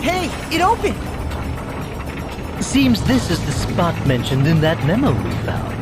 Hey, it opened! Seems this is the spot mentioned in that memo we found.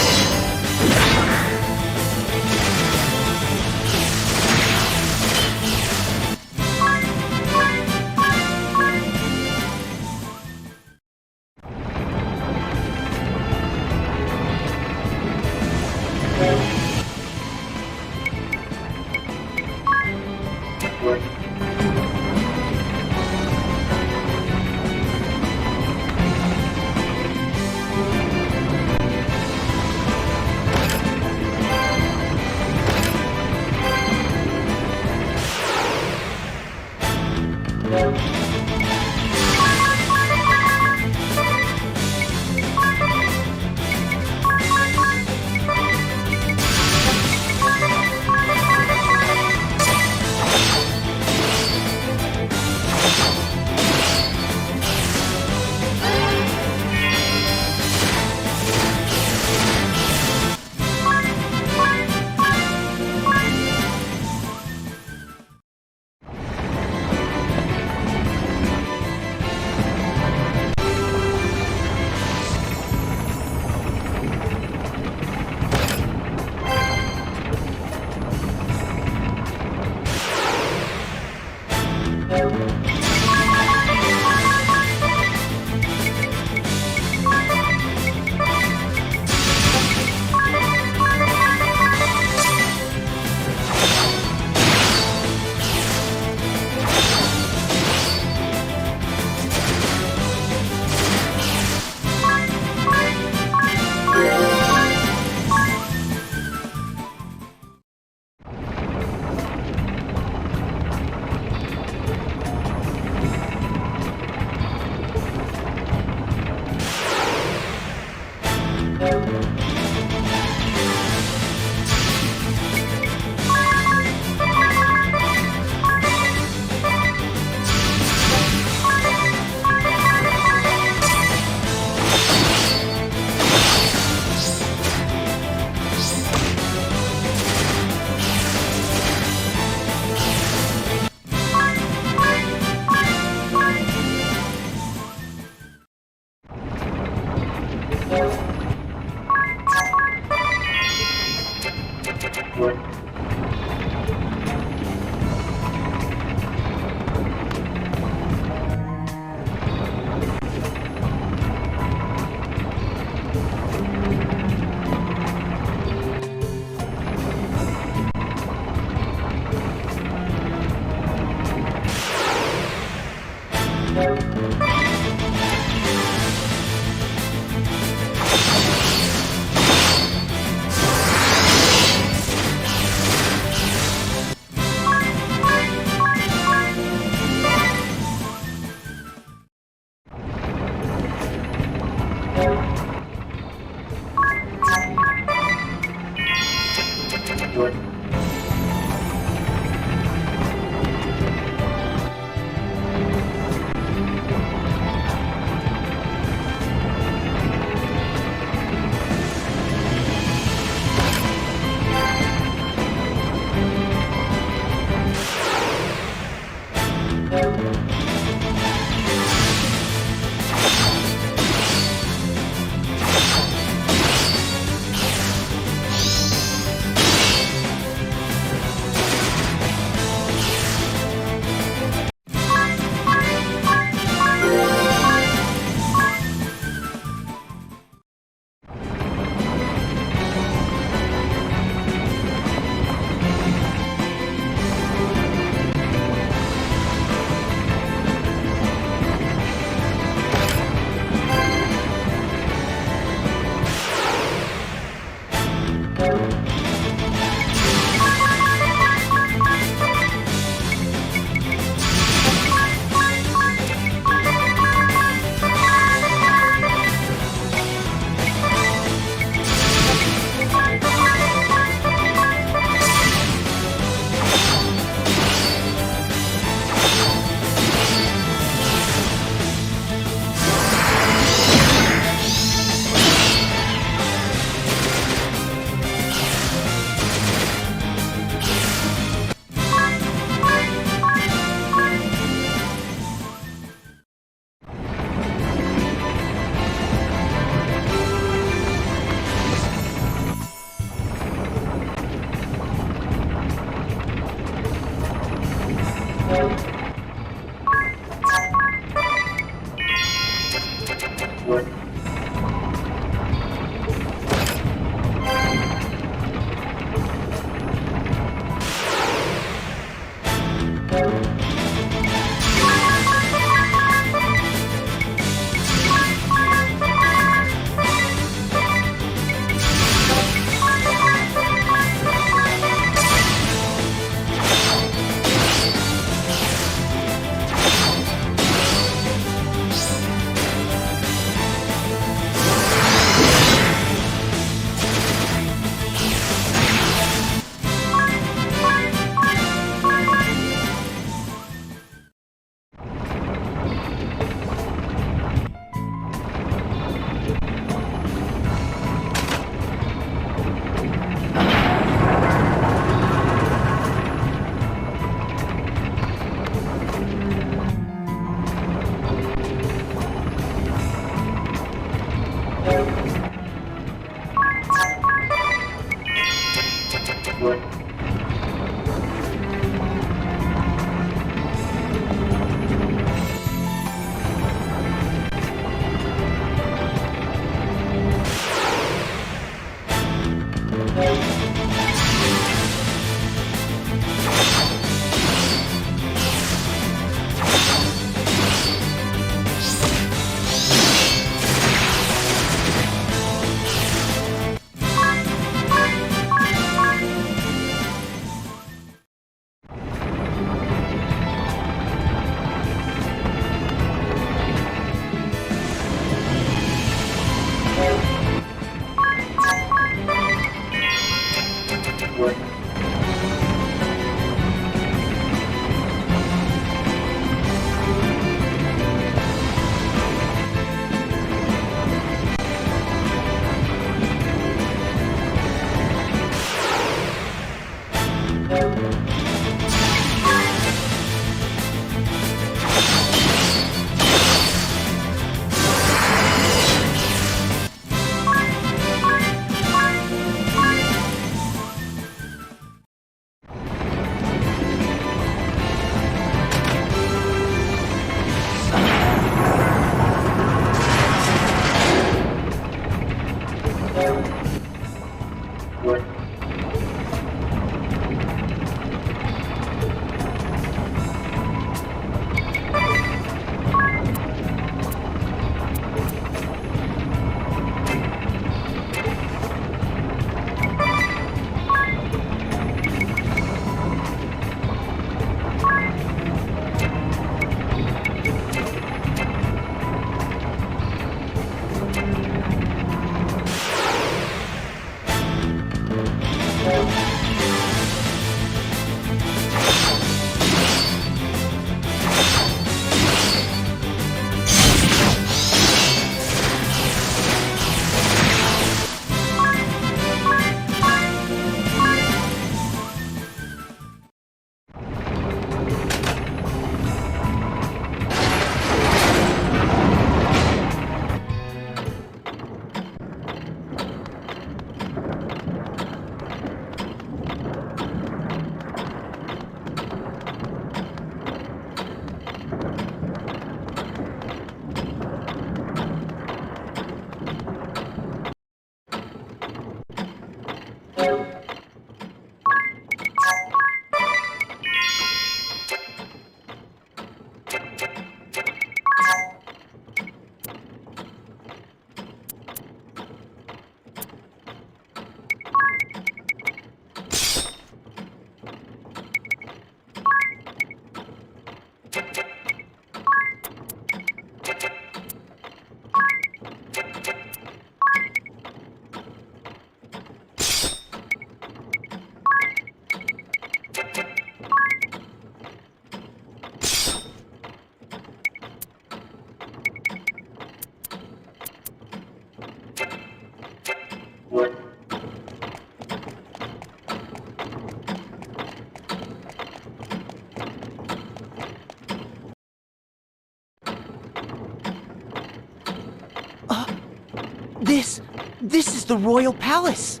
This is the royal palace.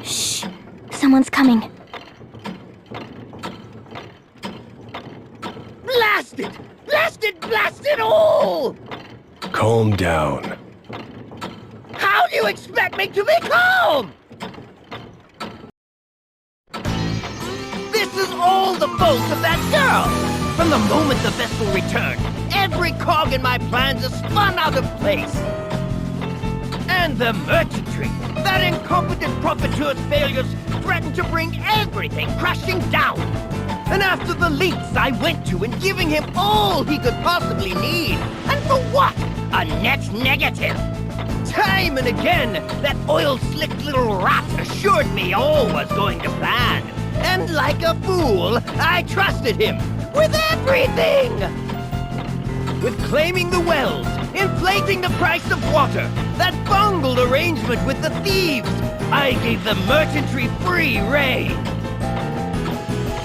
Shh! Someone's coming. Blast it! Blast it! Blast it all! Calm down. How do you expect me to be calm? This is all the fault of that girl! From the moment the vessel returned, every cog in my plans is spun out of place. And the merchantry, that incompetent proprieteur's failures threatened to bring everything crashing down. And after the lengths I went to in giving him all he could possibly need, and for what? A net negative. Time and again, that oil-slicked little rat assured me all was going to plan. And like a fool, I trusted him with everything! With claiming the wells, inflating the price of water, that bungled arrangement with the thieves, I gave the merchantry free rein.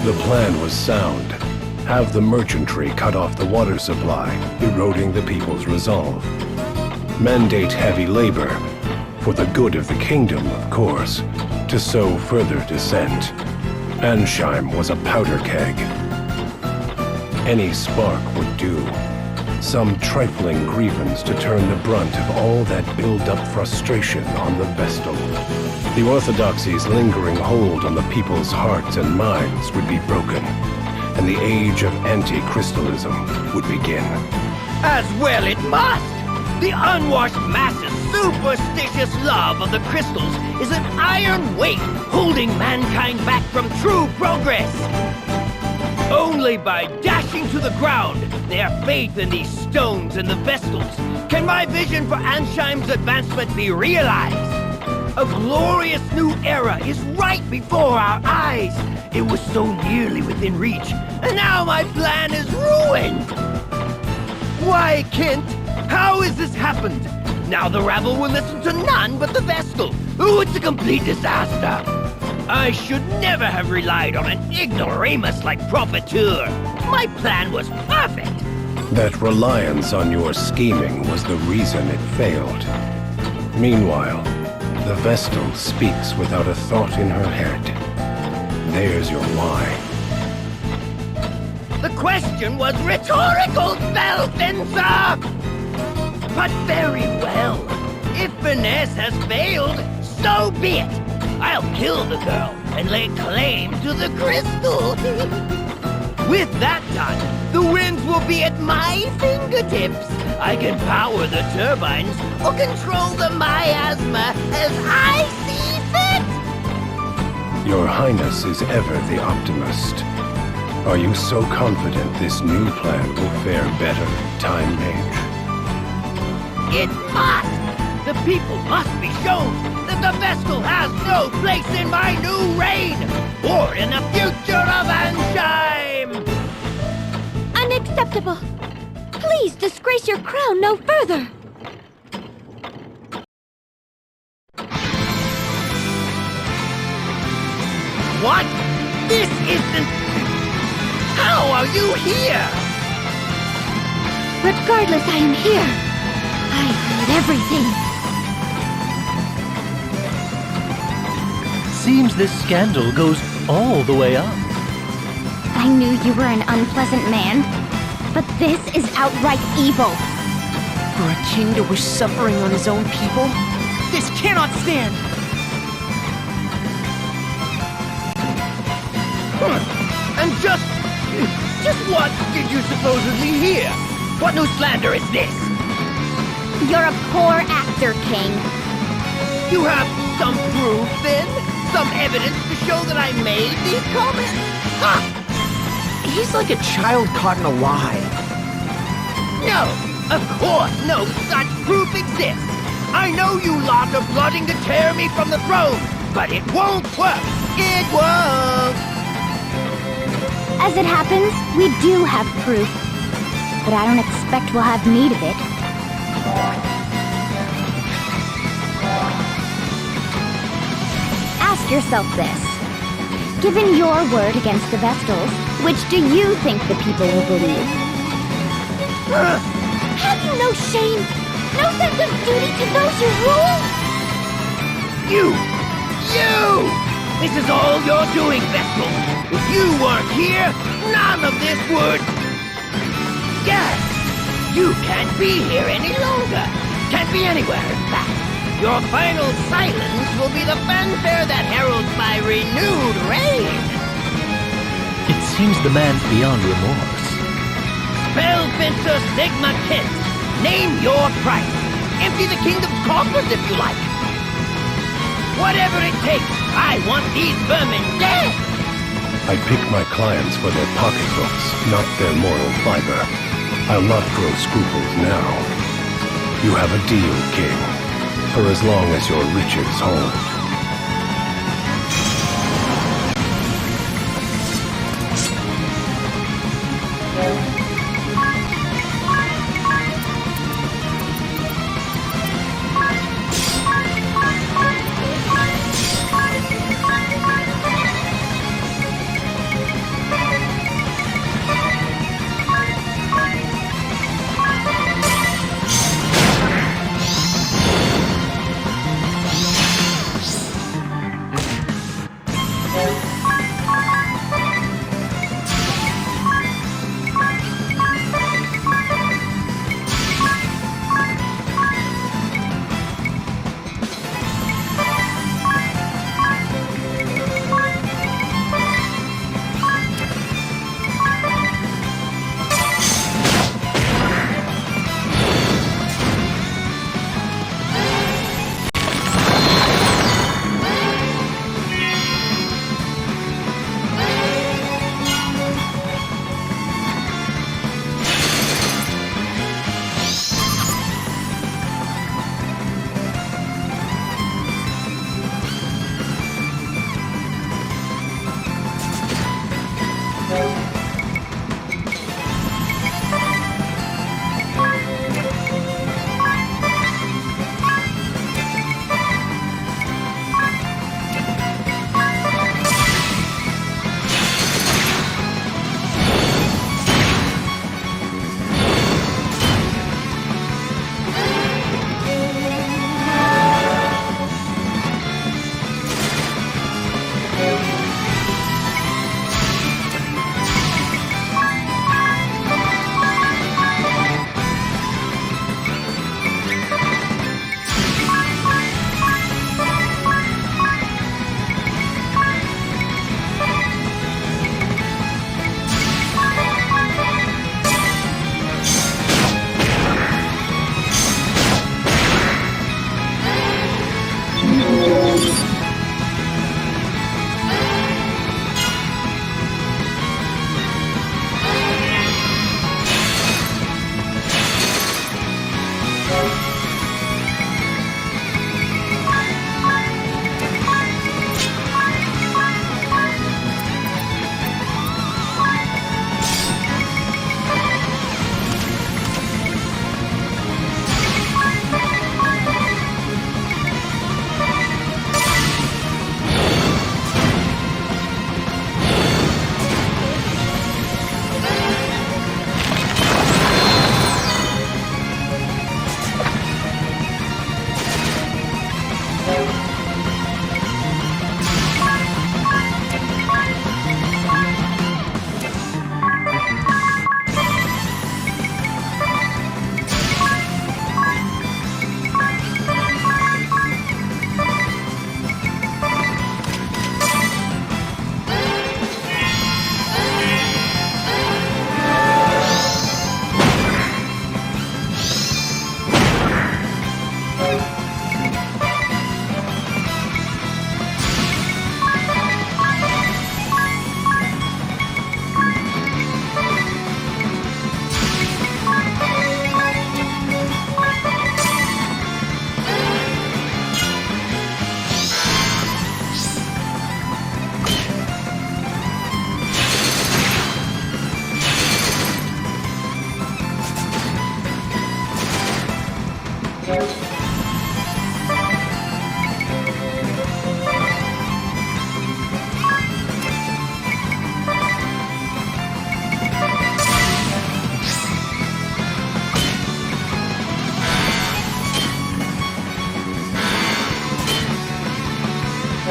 The plan was sound. Have the merchantry cut off the water supply, eroding the people's resolve. Mandate heavy labor, for the good of the kingdom, of course, to sow further dissent. Ansheim was a powder keg. Any spark would do. Some trifling grievance to turn the brunt of all that build-up frustration on the Vestal. The Orthodoxy's lingering hold on the people's hearts and minds would be broken, and the age of anti-crystalism would begin. As well it must! The unwashed masses' superstitious love of the crystals is an iron weight holding mankind back from true progress. Only by dashing to the ground their faith in these stones and the Vestals can my vision for Ansheim's advancement be realized. A glorious new era is right before our eyes. It was so nearly within reach, and now my plan is ruined. Why, Kent? How has this happened? Now the rabble will listen to none but the Vestal. Ooh, it's a complete disaster. I should never have relied on an ignoramus like Profiteur. My plan was perfect. That reliance on your scheming was the reason it failed. Meanwhile, the Vestal speaks without a thought in her head. There's your why. The question was rhetorical, Spellfencer! But very well. If finesse has failed, so be it. I'll kill the girl and lay claim to the crystal. With that done, the winds will be at my fingertips. I can power the turbines or control the miasma as I see fit. Your Highness is ever the optimist. Are you so confident this new plan will fare better, Time Mage? It must! The people must be shown that the Vestal has no place in my new reign, or in the future of Ansheim! Unacceptable! Please disgrace your crown no further! What? This isn't... How are you here? Regardless, I am here. I heard everything. Seems this scandal goes all the way up. I knew you were an unpleasant man, but this is outright evil. For a king to wish suffering on his own people? This cannot stand! And just what did you supposedly hear? What new slander is this? You're a poor actor, King. You have some proof, then? Some evidence to show that I made these comments? Ha! He's like a child caught in a lie. No, of course no such proof exists. I know you lot are plotting to tear me from the throne, but it won't work. It won't. As it happens, we do have proof. But I don't expect we'll have need of it. Ask yourself this. Given your word against the Vestals, which do you think the people will believe? Have you no shame? No sense of duty to those you rule? You! This is all you're doing, Vestal. If you weren't here, none of this would... Yes! You can't be here any longer. Can't be anywhere, in fact. Your final silence will be the fanfare that heralds my renewed reign. It seems the man's beyond remorse. Spellfencer Sigma Kent, name your price. Empty the kingdom's coffers if you like. Whatever it takes, I want these vermin dead! I pick my clients for their pocketbooks, not their moral fiber. I'll not grow scruples now. You have a deal, King, for as long as your riches hold.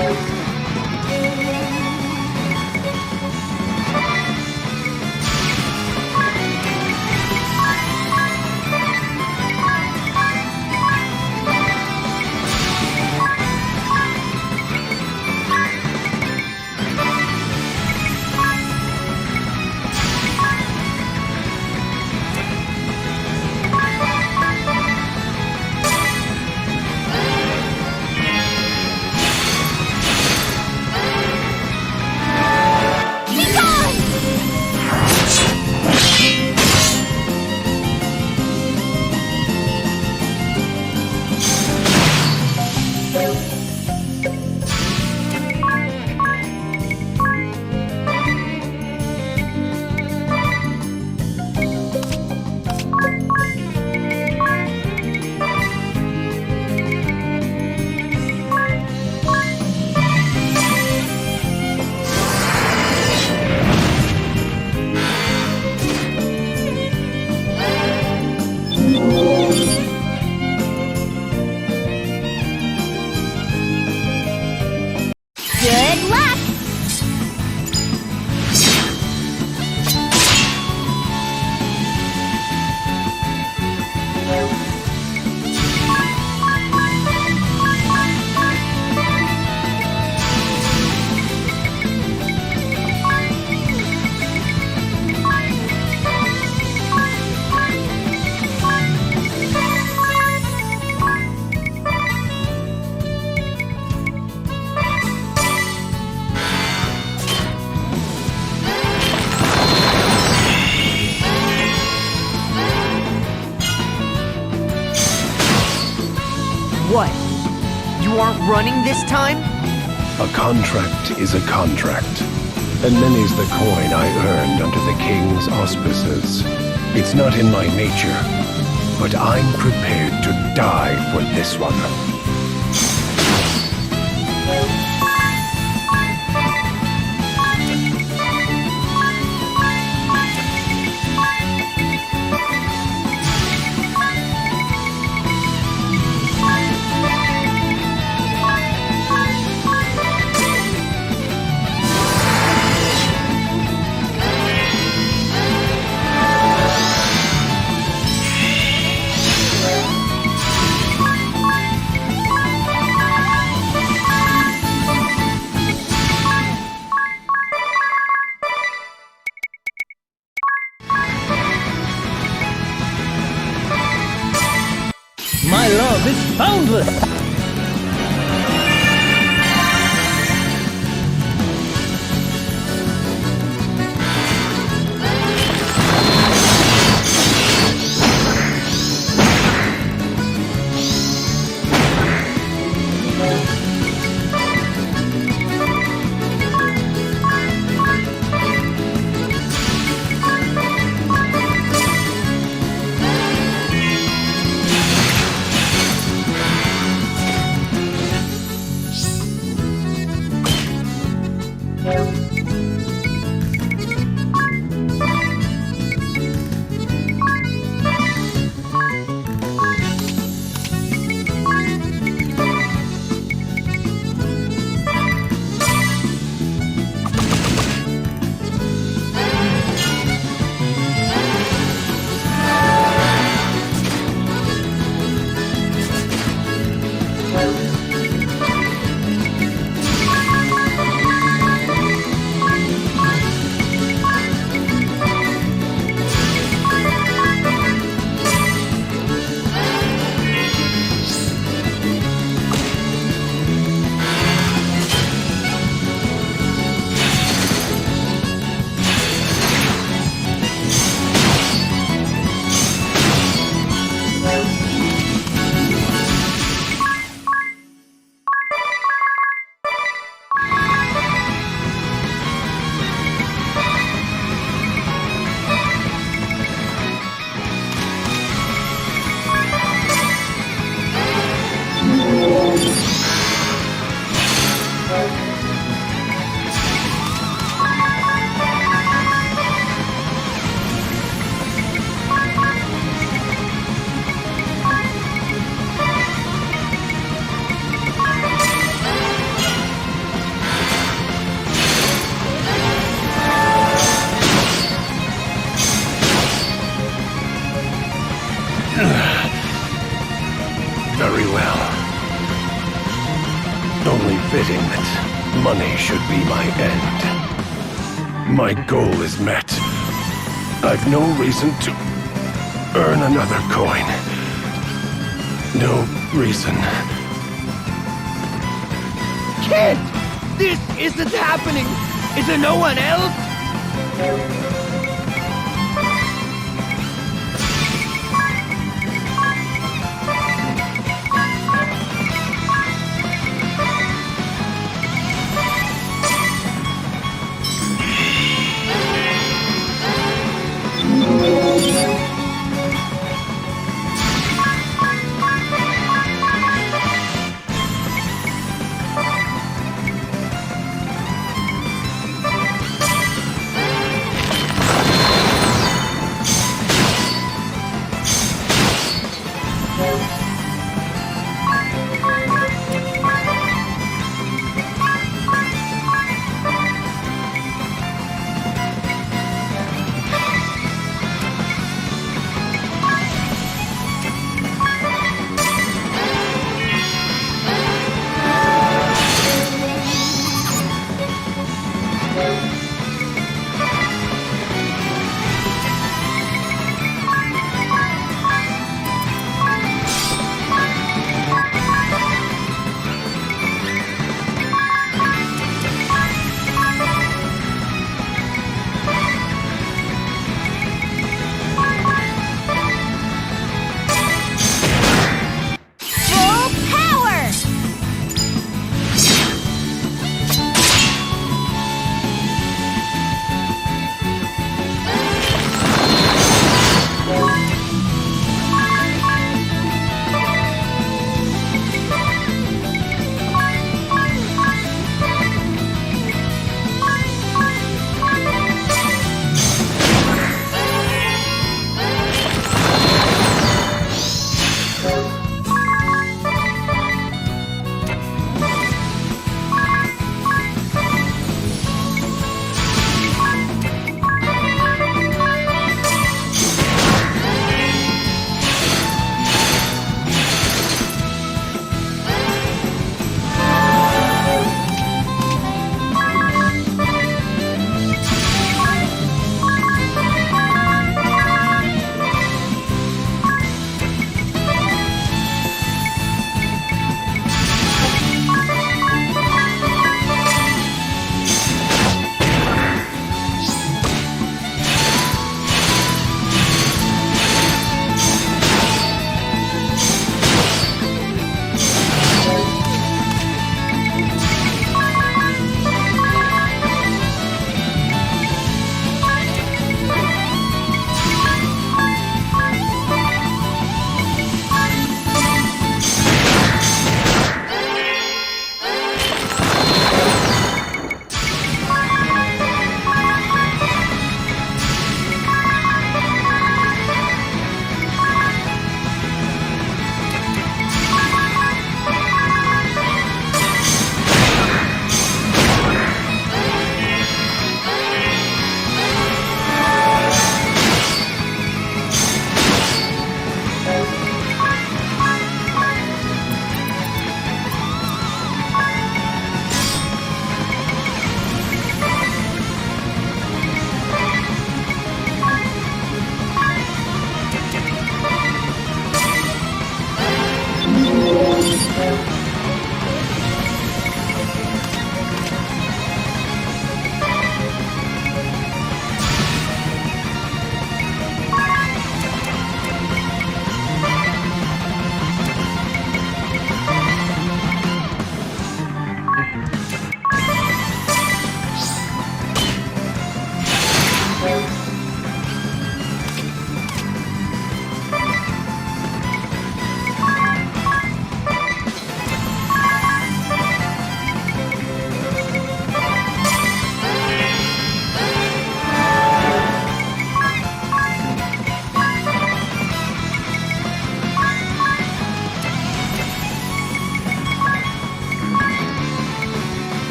Good luck! What? You aren't running this time? A contract is a contract, and many's the coin I earned under the king's auspices. It's not in my nature, but I'm prepared to die for this one. My love is boundless! Money should be my end. My goal is met. I've no reason to earn another coin. No reason. Kid! This isn't happening! Is there no one else?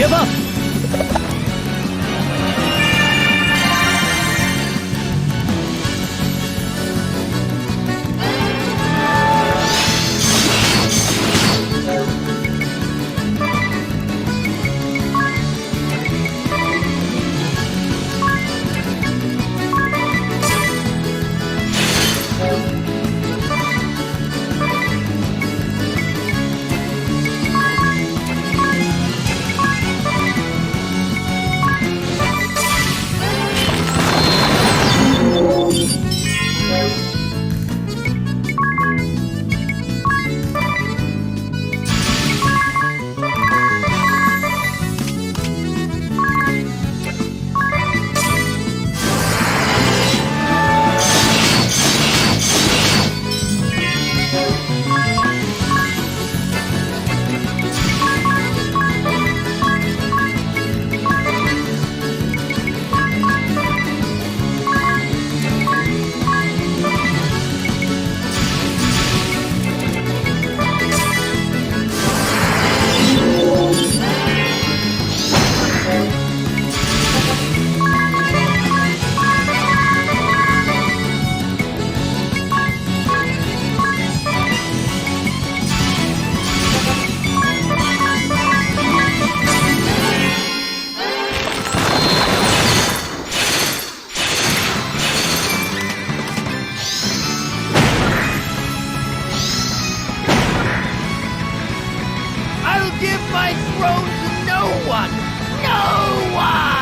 give up! give my throne to no one! No one!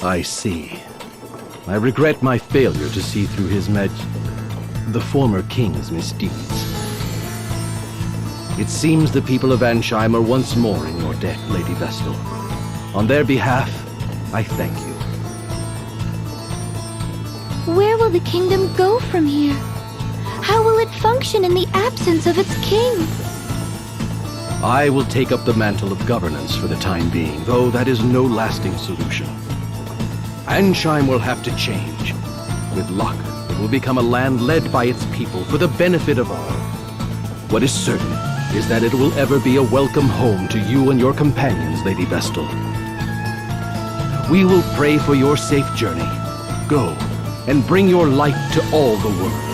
I see. I regret my failure to see through the former king's misdeeds. It seems the people of Ansheim are once more in your debt, Lady Vestal. On their behalf, I thank you. Where will the kingdom go from here? How will it function in the absence of its king? I will take up the mantle of governance for the time being, though that is no lasting solution. Ansheim will have to change. With luck, it will become a land led by its people for the benefit of all. What is certain is that it will ever be a welcome home to you and your companions, Lady Vestal. We will pray for your safe journey. Go, and bring your light to all the world.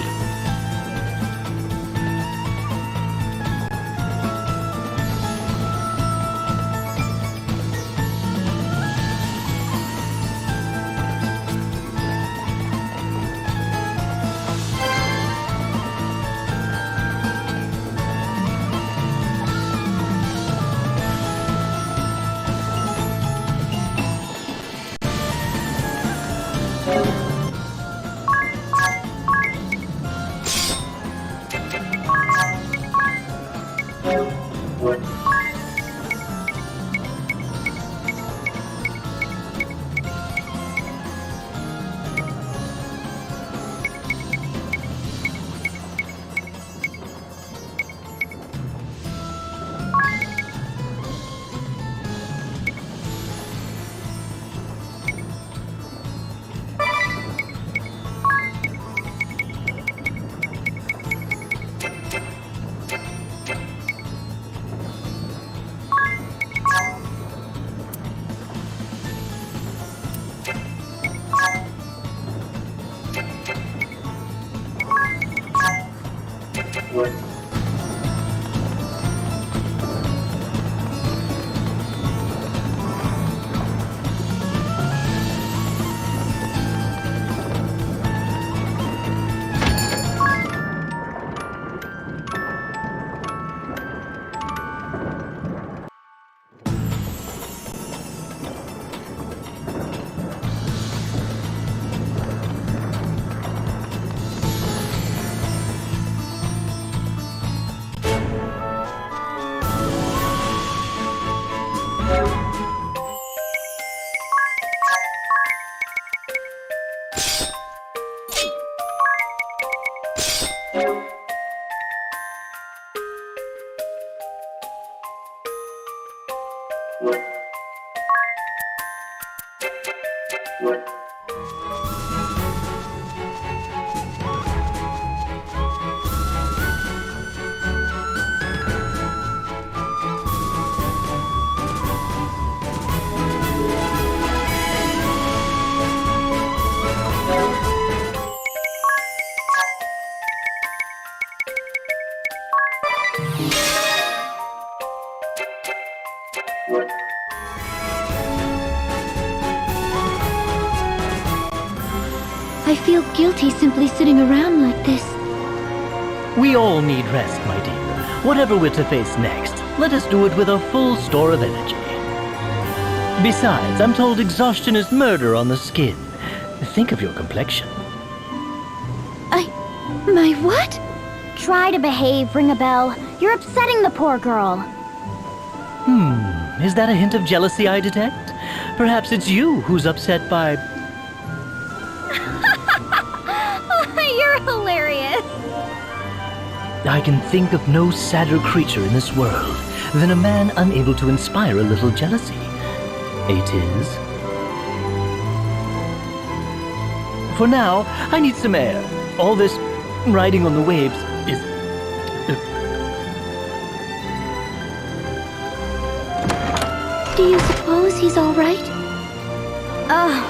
I feel guilty simply sitting around like this. We all need rest, my dear. Whatever we're to face next, let us do it with a full store of energy. Besides, I'm told exhaustion is murder on the skin. Think of your complexion. My what? Try to behave, ring a bell. You're upsetting the poor girl. Is that a hint of jealousy I detect? Perhaps it's you who's upset by... You're hilarious. I can think of no sadder creature in this world than a man unable to inspire a little jealousy. It is. For now, I need some air. All this riding on the waves is... Do you suppose he's all right?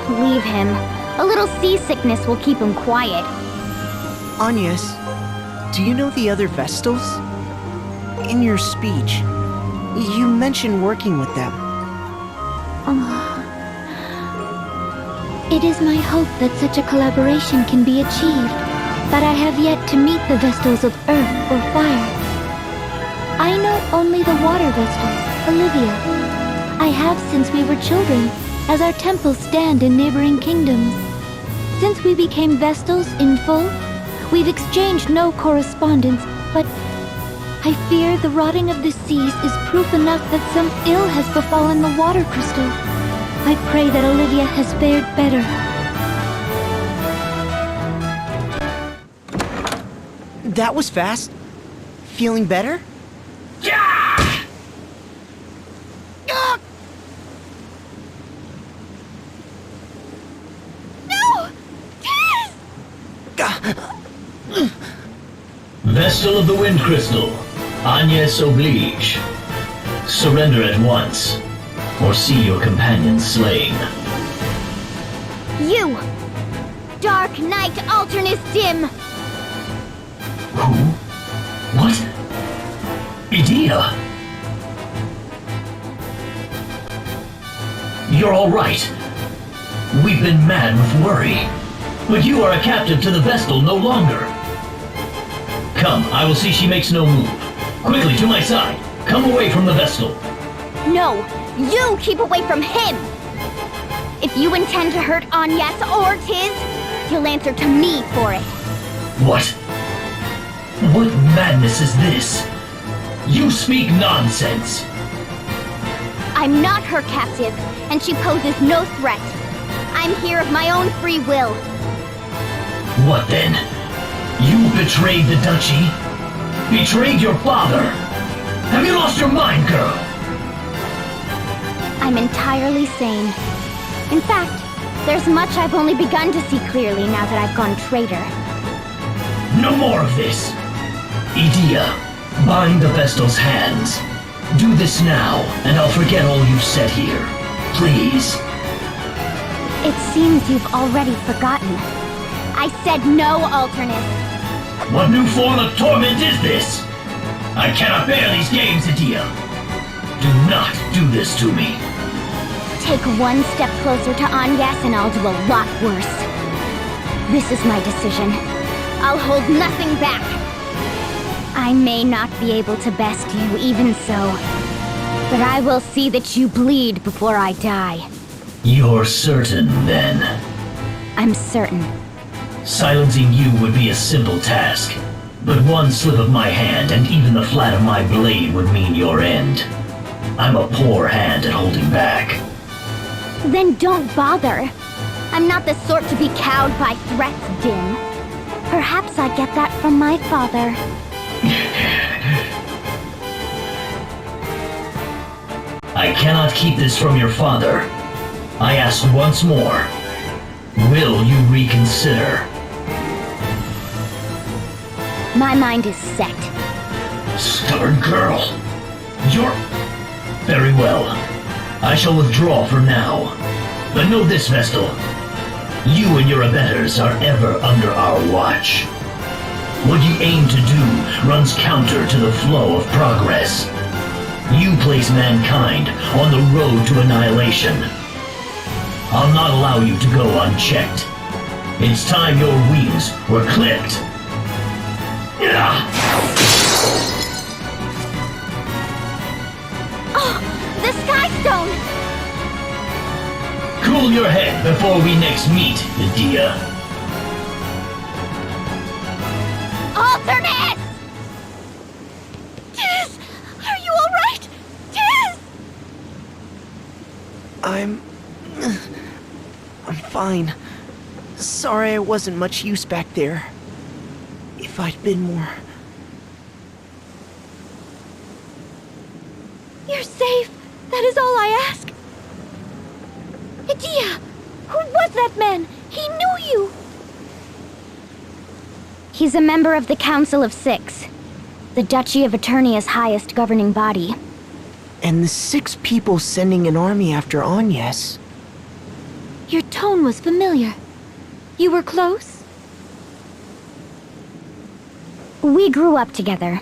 Leave him. A little seasickness will keep him quiet. Agnes, do you know the other Vestals? In your speech, you mentioned working with them. It is my hope that such a collaboration can be achieved, but I have yet to meet the Vestals of Earth or Fire. I know only the Water Vestal, Olivia. I have since we were children, as our temples stand in neighboring kingdoms. Since we became Vestals in full, we've exchanged no correspondence, but I fear the rotting of the seas is proof enough that some ill has befallen the water crystal. I pray that Olivia has fared better. That was fast. Feeling better? Vestal of the Wind Crystal, Agnes oblige. Surrender at once, or see your companions slain. You! Dark Knight Alternis Dim! Who? What? Edea? You're all right. We've been mad with worry. But you are a captive to the Vestal no longer. Come, I will see she makes no move. Quickly, to my side. Come away from the Vestal. No! You keep away from him! If you intend to hurt Agnes or Tiz, you'll answer to me for it. What? What madness is this? You speak nonsense. I'm not her captive, and she poses no threat. I'm here of my own free will. What then? You betrayed the duchy? Betrayed your father? Have you lost your mind, girl? I'm entirely sane. In fact, there's much I've only begun to see clearly now that I've gone traitor. No more of this! Edea, bind the Vestal's hands. Do this now, and I'll forget all you've said here. Please. It seems you've already forgotten. I said no, Alternis. What new form of torment is this? I cannot bear these games, Edea. Do not do this to me. Take one step closer to Agnes and I'll do a lot worse. This is my decision. I'll hold nothing back. I may not be able to best you even so, but I will see that you bleed before I die. You're certain, then? I'm certain. Silencing you would be a simple task, but one slip of my hand and even the flat of my blade would mean your end. I'm a poor hand at holding back. Then don't bother. I'm not the sort to be cowed by threats, Dim. Perhaps I get that from my father. I cannot keep this from your father. I ask once more. Will you reconsider? My mind is set. Stubborn girl. You're... Very well. I shall withdraw for now. But know this, Vestal. You and your abettors are ever under our watch. What you aim to do runs counter to the flow of progress. You place mankind on the road to annihilation. I'll not allow you to go unchecked. It's time your wings were clipped. Oh, the skystone! Cool your head before we next meet, Edea. Alternis! Tiz! Are you alright? Tiz! I'm fine. Sorry I wasn't much use back there. If I'd been more... You're safe. That is all I ask. Edea! Who was that man? He knew you! He's a member of the Council of Six, the Duchy of Eternia's highest governing body. And the 6 people sending an army after Agnes. Your tone was familiar. You were close? We grew up together.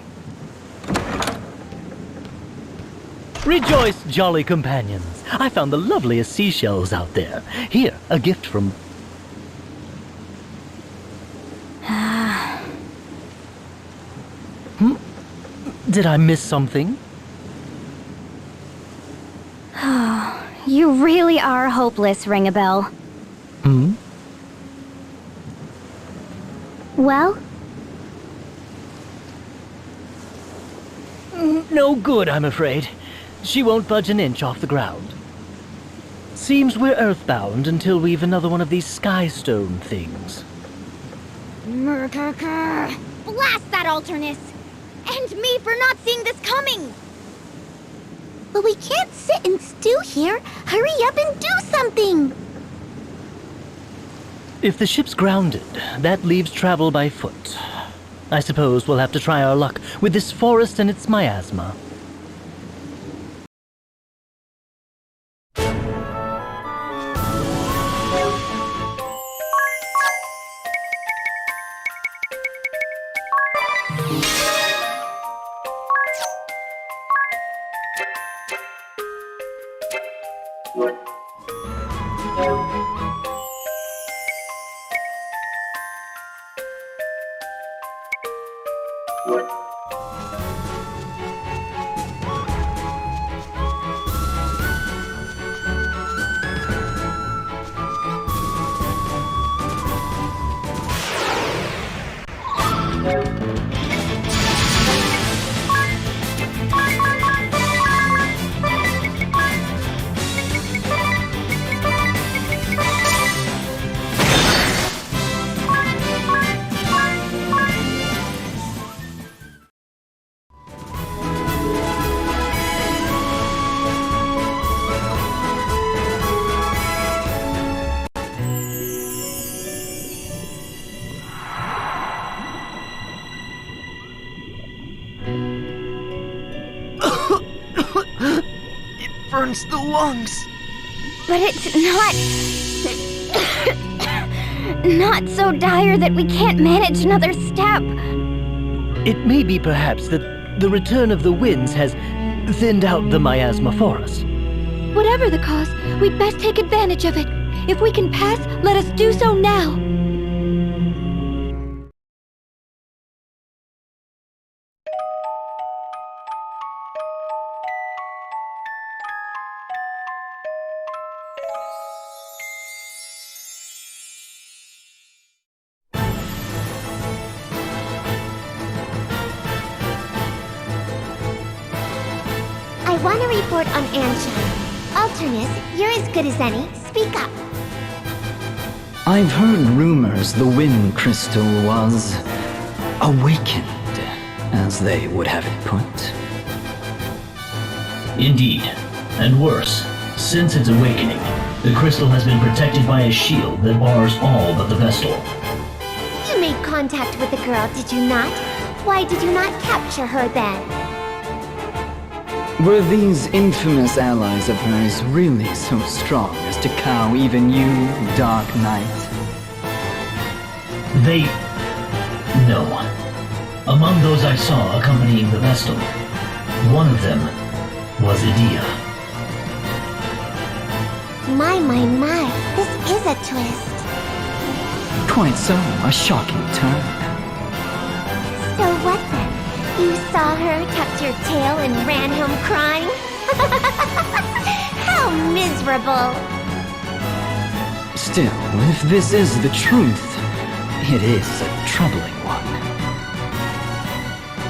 Rejoice, jolly companions. I found the loveliest seashells out there. Here, a gift from... Did I miss something? You really are hopeless, Ring-a-Bell. Well? No good, I'm afraid. She won't budge an inch off the ground. Seems we're earthbound until we've another one of these skystone things. Blast that Alternis! And me for not seeing this coming! But we can't sit and stew here. Hurry up and do something! If the ship's grounded, that leaves travel by foot. I suppose we'll have to try our luck with this forest and its miasma. Burns the lungs. But it's not so dire that we can't manage another step. It may be perhaps that the return of the winds has thinned out the miasma forest. Whatever the cause, we'd best take advantage of it. If we can pass, let us do so now. want to report on Anshine. Alternis, you're as good as any. Speak up. I've heard rumors the wind crystal was awakened, as they would have it put. Indeed. And worse, since its awakening, the crystal has been protected by a shield that bars all but the Vestal. You made contact with the girl, did you not? Why did you not capture her then? Were these infamous allies of hers really so strong as to cow even you, Dark Knight? No. Among those I saw accompanying the Vestal, one of them was Edea. My, this is a twist. Quite so, a shocking turn. So what then? You saw her, tucked your tail, and ran home crying? How miserable! Still, if this is the truth, it is a troubling one.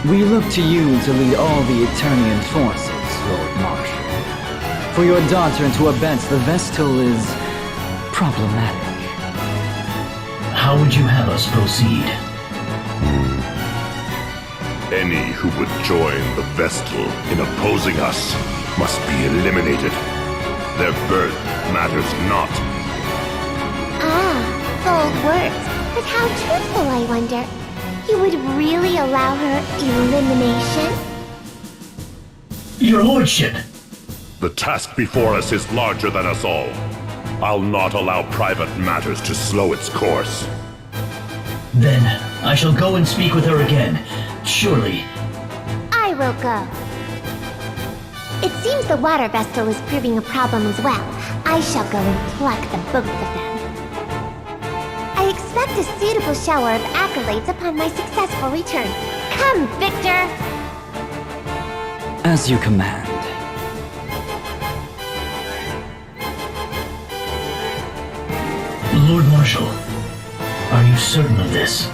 We look to you to lead all the Eternian forces, Lord Marshal. For your daughter to abet the Vestal is problematic. How would you have us proceed? Any who would join the Vestal in opposing us must be eliminated. Their birth matters not. Ah, bold words. But how truthful, I wonder. You would really allow her elimination? Your lordship! The task before us is larger than us all. I'll not allow private matters to slow its course. Then, I shall go and speak with her again. Surely. I will go. It seems the water Vestal is proving a problem as well. I shall go and pluck the both of them. I expect a suitable shower of accolades upon my successful return. Come, Victor! As you command. Lord Marshal, are you certain of this?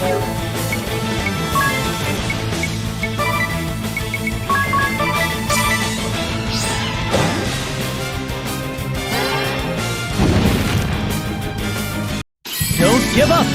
Don't give up!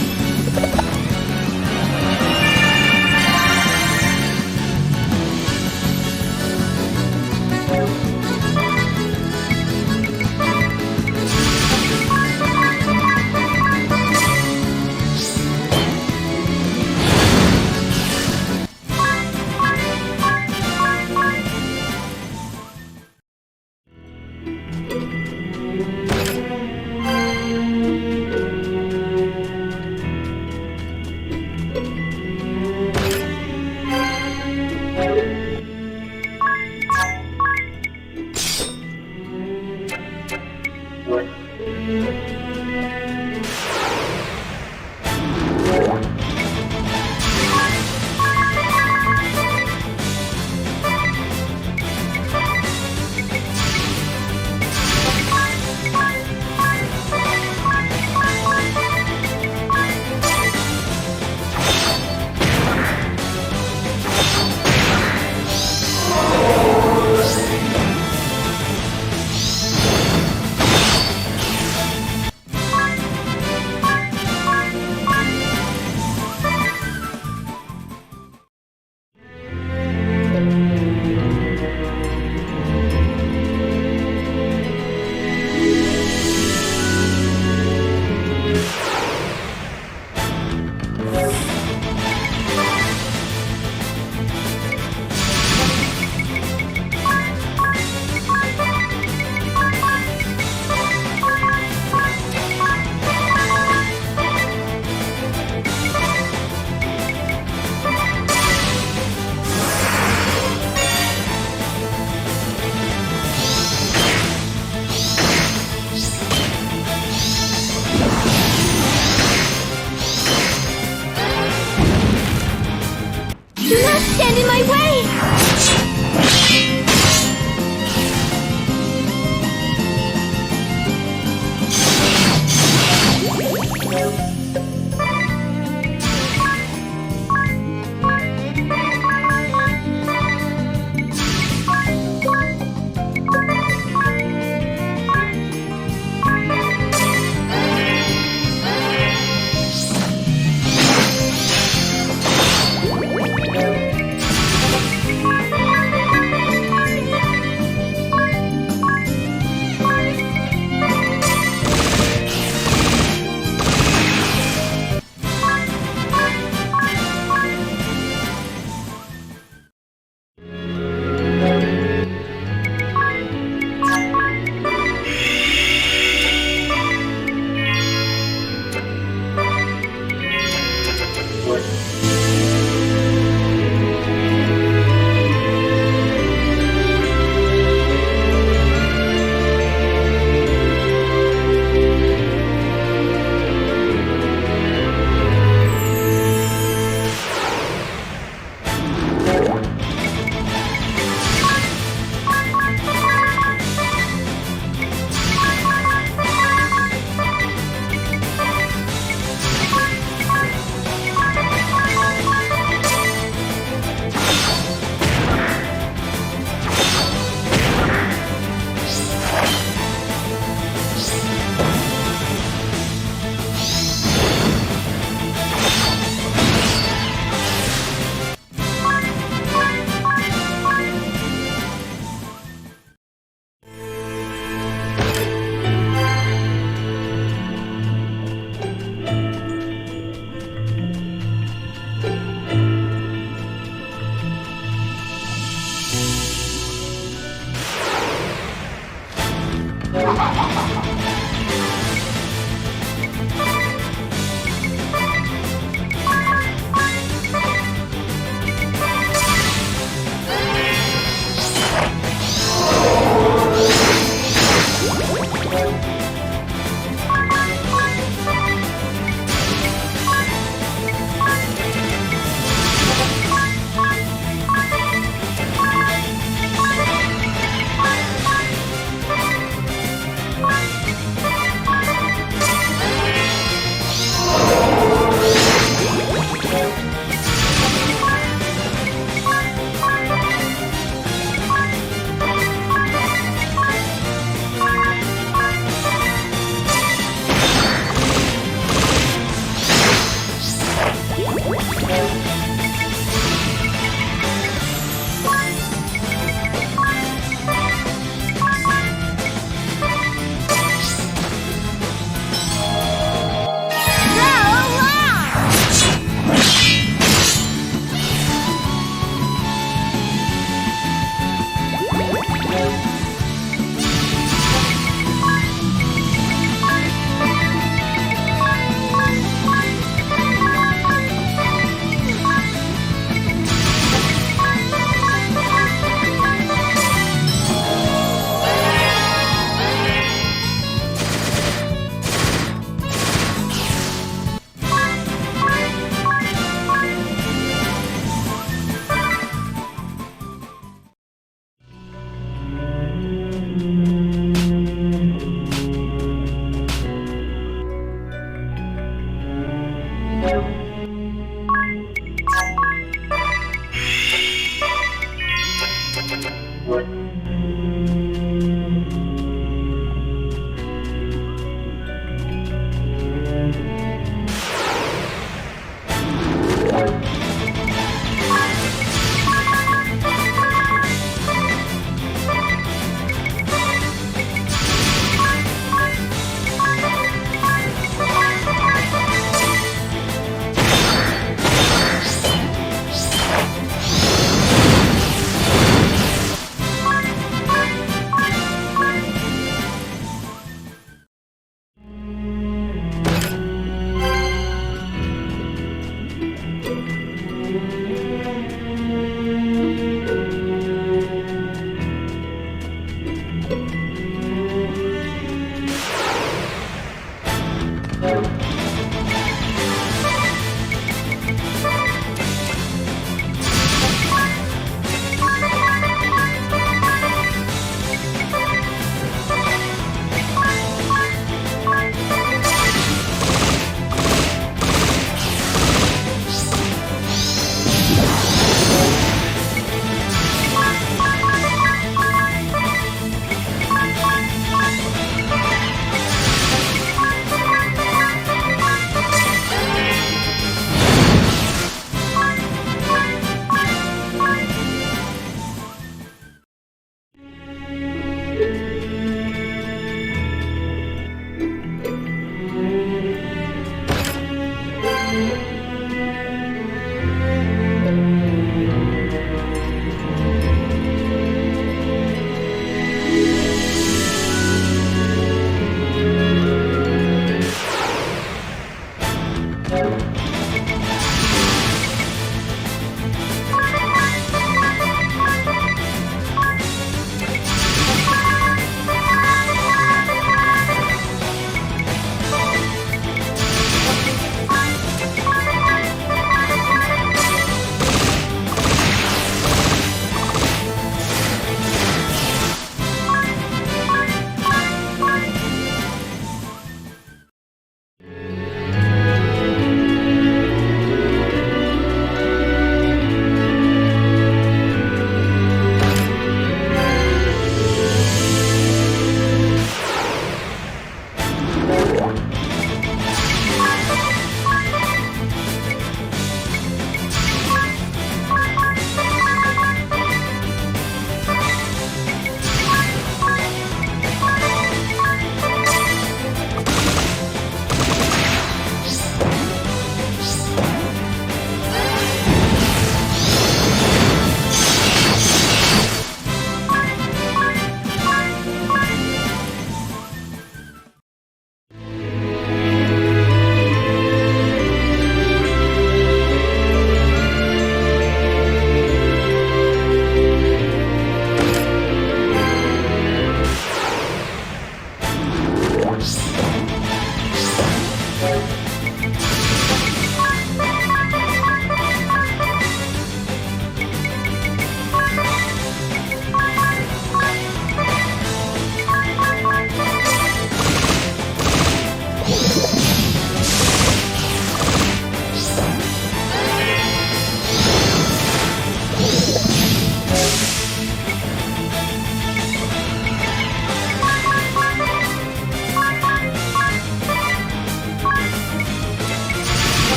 Stand in my way!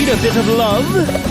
need a bit of love?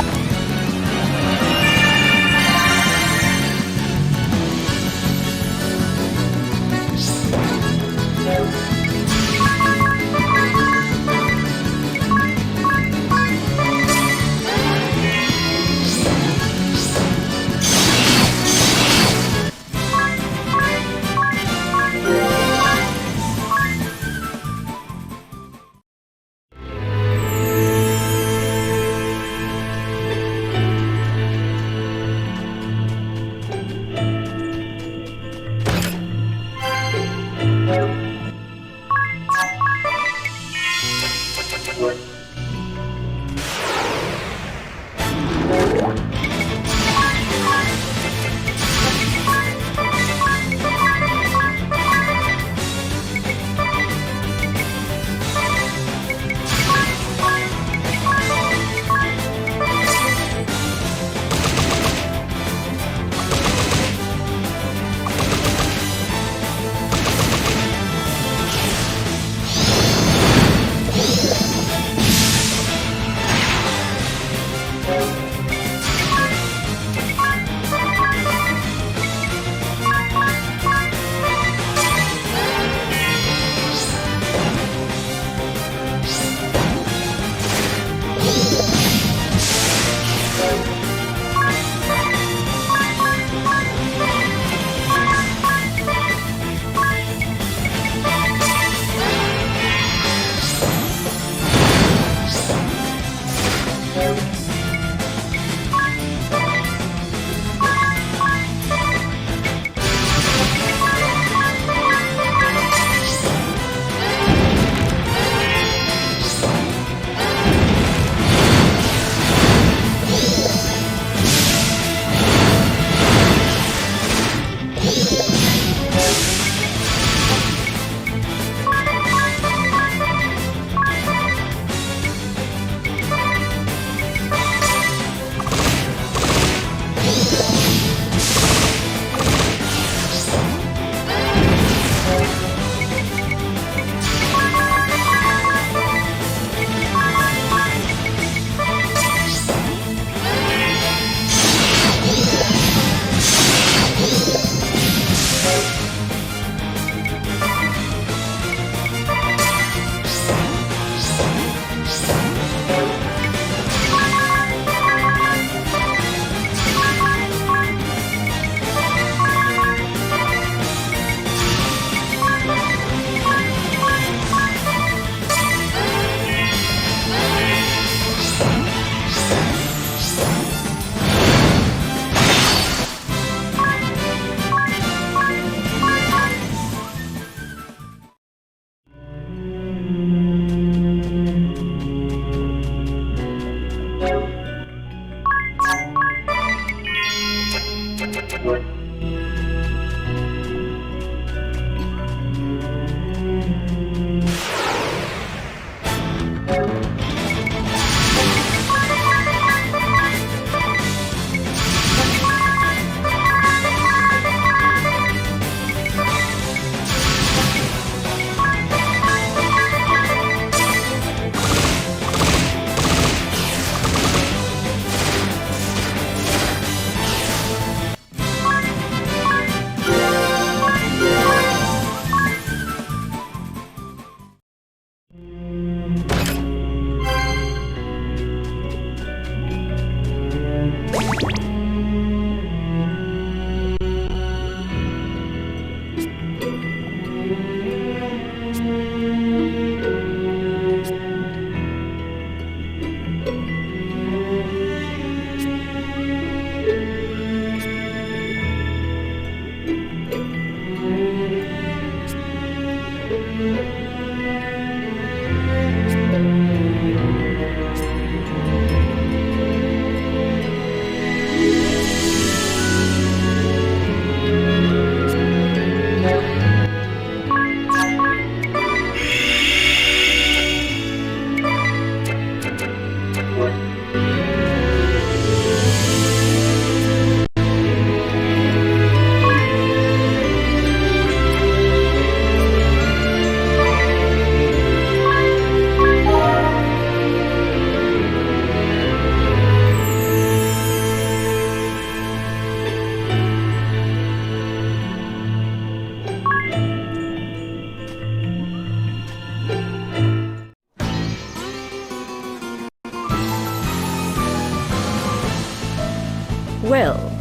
Well,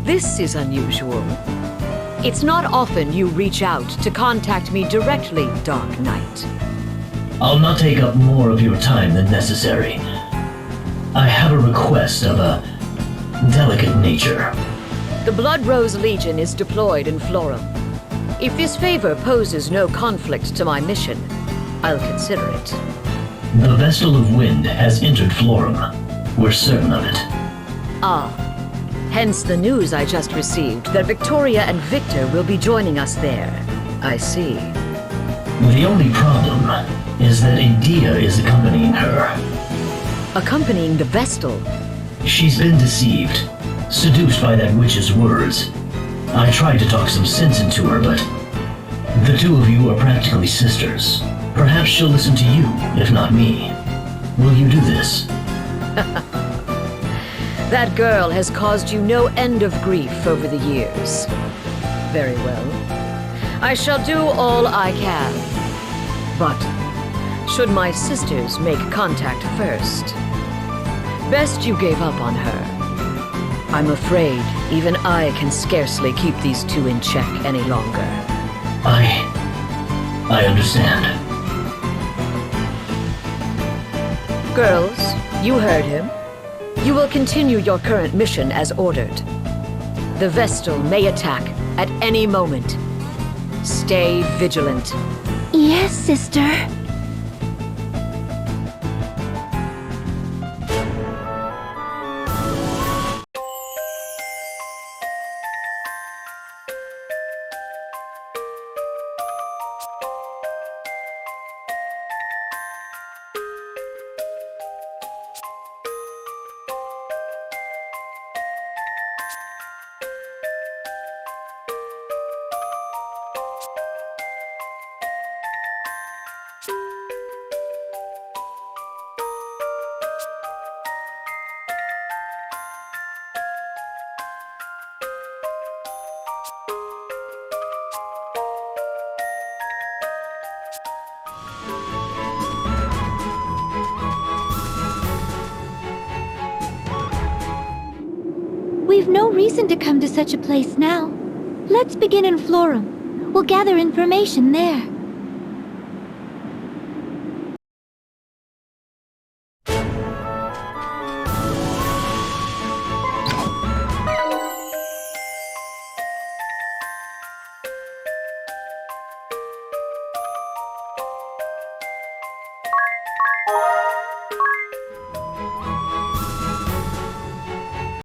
this is unusual. It's not often you reach out to contact me directly, Dark Knight. I'll not take up more of your time than necessary. I have a request of a delicate nature. The Blood Rose Legion is deployed in Florem. If this favor poses no conflict to my mission, I'll consider it. The Vestal of Wind has entered Florem. We're certain of it. Ah, hence the news I just received that Victoria and Victor will be joining us there. I see. The only problem is that Edea is accompanying her. Accompanying the Vestal? She's been deceived, seduced by that witch's words. I tried to talk some sense into her, but the two of you are practically sisters. Perhaps she'll listen to you, if not me. Will you do this? That girl has caused you no end of grief over the years. Very well. I shall do all I can. But should my sisters make contact first, best you gave up on her. I'm afraid even I can scarcely keep these two in check any longer. I understand. Girls, you heard him. You will continue your current mission as ordered. The Vestal may attack at any moment. Stay vigilant. Yes, sister. We've no reason to come to such a place now. Let's begin in Florem. We'll gather information there.